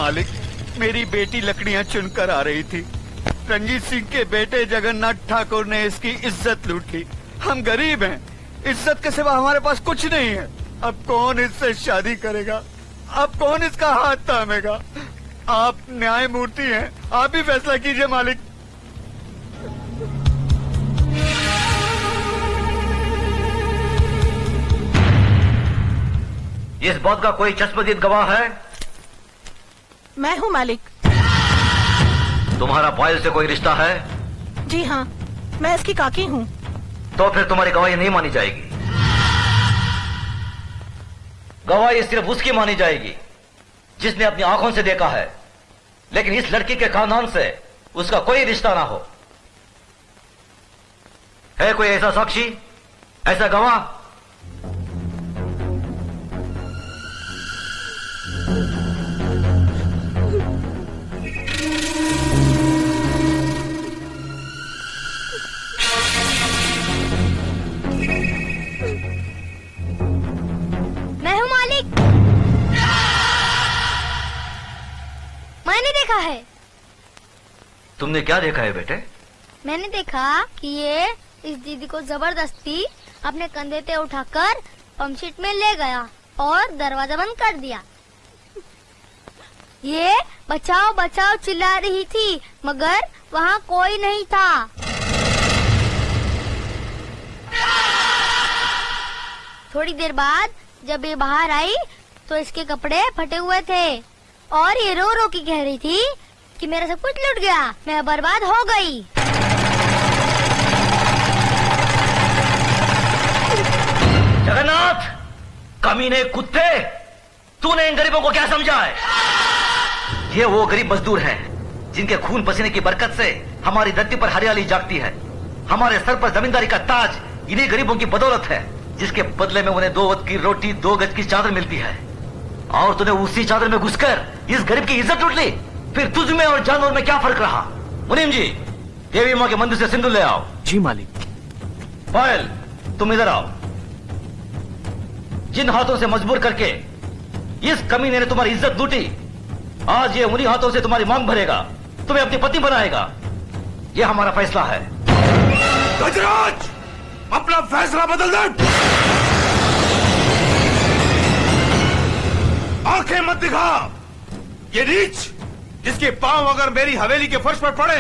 मालिक, मेरी बेटी लकड़ियां चुनकर आ रही थी। रंजीत सिंह के बेटे जगन्नाथ ठाकुर ने इसकी इज्जत लूट ली। हम गरीब हैं, इज्जत के सिवा हमारे पास कुछ नहीं है। अब कौन इससे शादी करेगा? अब कौन इसका हाथ थामेगा? आप न्यायमूर्ति हैं, आप ही फैसला कीजिए मालिक। इस बात का कोई चश्मदीद गवाह है? मैं हूँ मालिक। तुम्हारा पायल से कोई रिश्ता है? जी हाँ, मैं इसकी काकी हूँ। तो फिर तुम्हारी गवाही नहीं मानी जाएगी। गवाही सिर्फ उसकी मानी जाएगी जिसने अपनी आंखों से देखा है, लेकिन इस लड़की के खानदान से उसका कोई रिश्ता ना हो। है कोई ऐसा साक्षी, ऐसा गवाह? मैं हूँ मालिक। मैंने देखा है। तुमने क्या देखा है बेटे? मैंने देखा कि ये इस दीदी को जबरदस्ती अपने कंधे पे उठाकर पंपशीट में ले गया और दरवाजा बंद कर दिया। ये बचाओ बचाओ चिल्ला रही थी, मगर वहाँ कोई नहीं था। थोड़ी देर बाद जब ये बाहर आई तो इसके कपड़े फटे हुए थे और ये रो रो के कह रही थी कि मेरा सब कुछ लूट गया, मैं बर्बाद हो गई। जगन्नाथ, कमीने कुत्ते, तूने इन गरीबों को क्या समझा है? ये वो गरीब मजदूर हैं जिनके खून पसीने की बरकत से हमारी धरती पर हरियाली जागती है। हमारे सर पर जमींदारी का ताज इन्हीं गरीबों की बदौलत है, जिसके बदले में उन्हें 2 वक्त की रोटी, 2 गज की चादर मिलती है। और तूने उसी चादर में घुसकर इस गरीब की इज्जत लूट ली। फिर तुझ में और जानवर में क्या फर्क रहा? मुनीम जी, देवी माँ के मंदिर से सिंदूर ले आओ। जी मालिक। पायल, तुम इधर आओ। जिन हाथों से मजबूर करके इस कमीने ने तुम्हारी इज्जत लूटी, आज ये उन्हीं हाथों से तुम्हारी मांग भरेगा, तुम्हें अपनी पत्नी बनाएगा। ये हमारा फैसला है। गजराज, अपना फैसला बदल दे। आंखें मत दिखा। ये नीच, जिसके पांव अगर मेरी हवेली के फर्श पर पड़े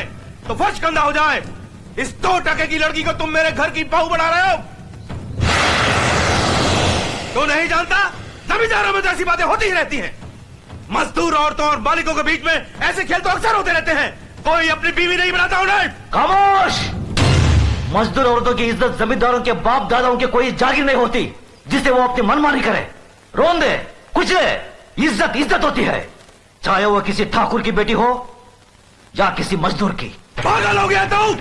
तो फर्श गंदा हो जाए, इस 2 टके की लड़की को तुम मेरे घर की बहू बना रहे हो। तो नहीं जानता, जमींदारों में तो ऐसी बातें होती ही रहती हैं। मजदूर औरतों और मालिकों के बीच में ऐसे खेल तो अक्सर होते रहते हैं। कोई अपनी बीवी नहीं बनाता उन्हें। खामोश! मजदूर औरतों की इज्जत जमींदारों के बाप दादाओं के कोई जागीर नहीं होती जिसे वो अपनी मनमानी करे, रोन दे, कुचले। इज्जत इज्जत होती है, चाहे वो किसी ठाकुर की बेटी हो या किसी मजदूर की। पागल हो गया तू?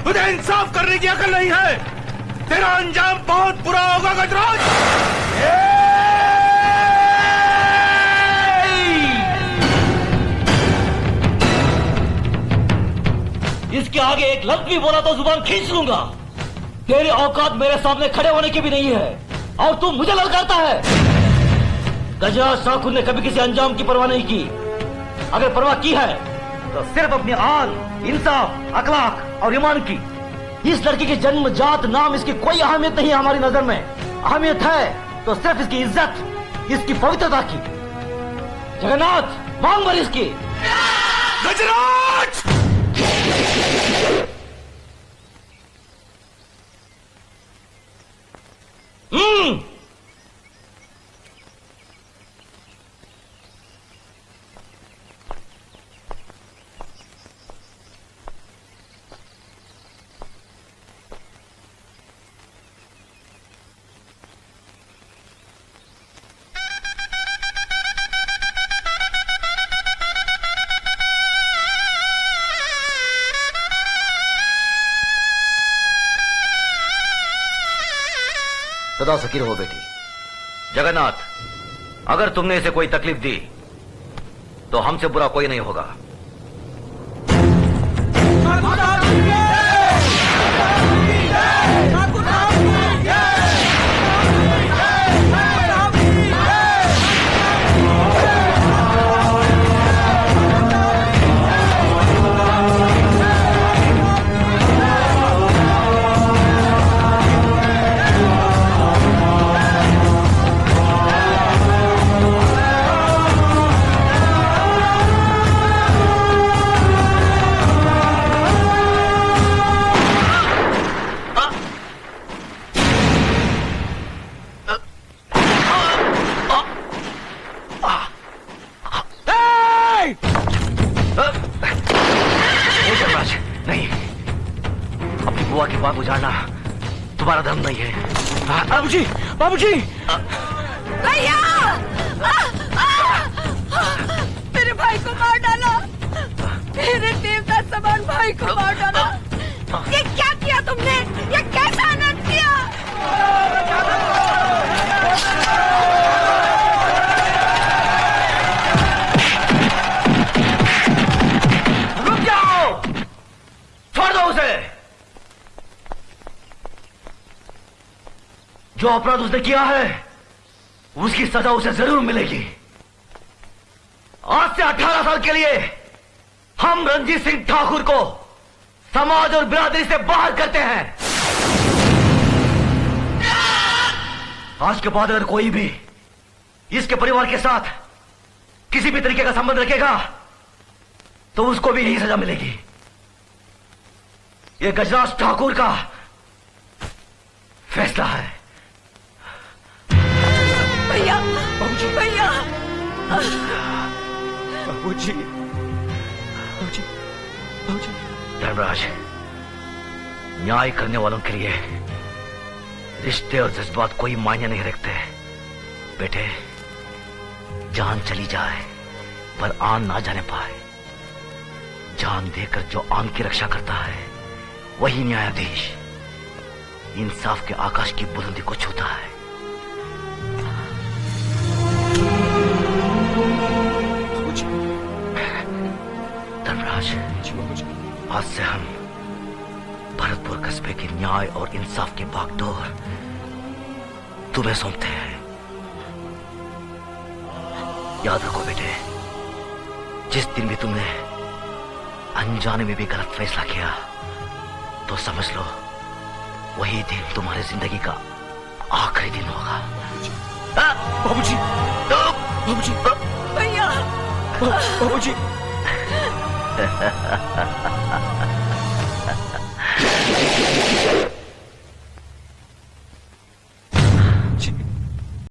तुझे इंसाफ करने की अकल नहीं है। तेरा अंजाम बहुत बुरा होगा गजराज। इसके आगे एक लफ्ज भी बोला तो जुबान खींच लूंगा। तेरी औकात मेरे सामने खड़े होने की भी नहीं है और तू मुझे ललकारता है। गजराज ठाकुर ने कभी किसी अंजाम की परवाह नहीं की। अगर परवाह की है तो सिर्फ अपनी आन, इंसाफ, अखलाक और ईमान की। इस लड़की की जन्म, जात, नाम, इसकी कोई अहमियत नहीं है हमारी नजर में। अहमियत है तो सिर्फ इसकी इज्जत, इसकी पवित्रता की। जगन्नाथ, मांग भर इसकी। गजराज! सदा सकी रहो बेटी। जगन्नाथ, अगर तुमने इसे कोई तकलीफ दी तो हमसे बुरा कोई नहीं होगा। तुम्हारा दम नहीं है। बाबूजी, बाबूजी, भैया मेरे भाई को मार डाला, मेरे देवता समान भाई को मार डाला। ये क्या किया तुमने? ये कैसा अनर्थ किया? रुक जाओ, छोड़ दो उसे। जो अपराध उसने किया है उसकी सजा उसे जरूर मिलेगी। आज से 18 साल के लिए हम रंजीत सिंह ठाकुर को समाज और बिरादरी से बाहर करते हैं। आज के बाद अगर कोई भी इसके परिवार के साथ किसी भी तरीके का संबंध रखेगा तो उसको भी यही सजा मिलेगी। यह गजराज ठाकुर का फैसला है। भैया, भैया, बाबूजी, बाबूजी, बाबूजी। धर्मराज, न्याय करने वालों के लिए रिश्ते और जज्बात कोई मायने नहीं रखते। बेटे, जान चली जाए पर आन ना जाने पाए। जान देकर जो आन की रक्षा करता है वही न्यायाधीश इंसाफ के आकाश की बुलंदी को छूता है। धर्मराज, आज से हम भरतपुर कस्बे के न्याय और इंसाफ की बागडोर तुम्हें सौंपते हैं। याद रखो बेटे, जिस दिन भी तुमने अनजाने में भी गलत फैसला किया तो समझ लो वही दिन तुम्हारी जिंदगी का आखिरी दिन होगा। बाबूजी, बाबूजी, भैया, बाबूजी।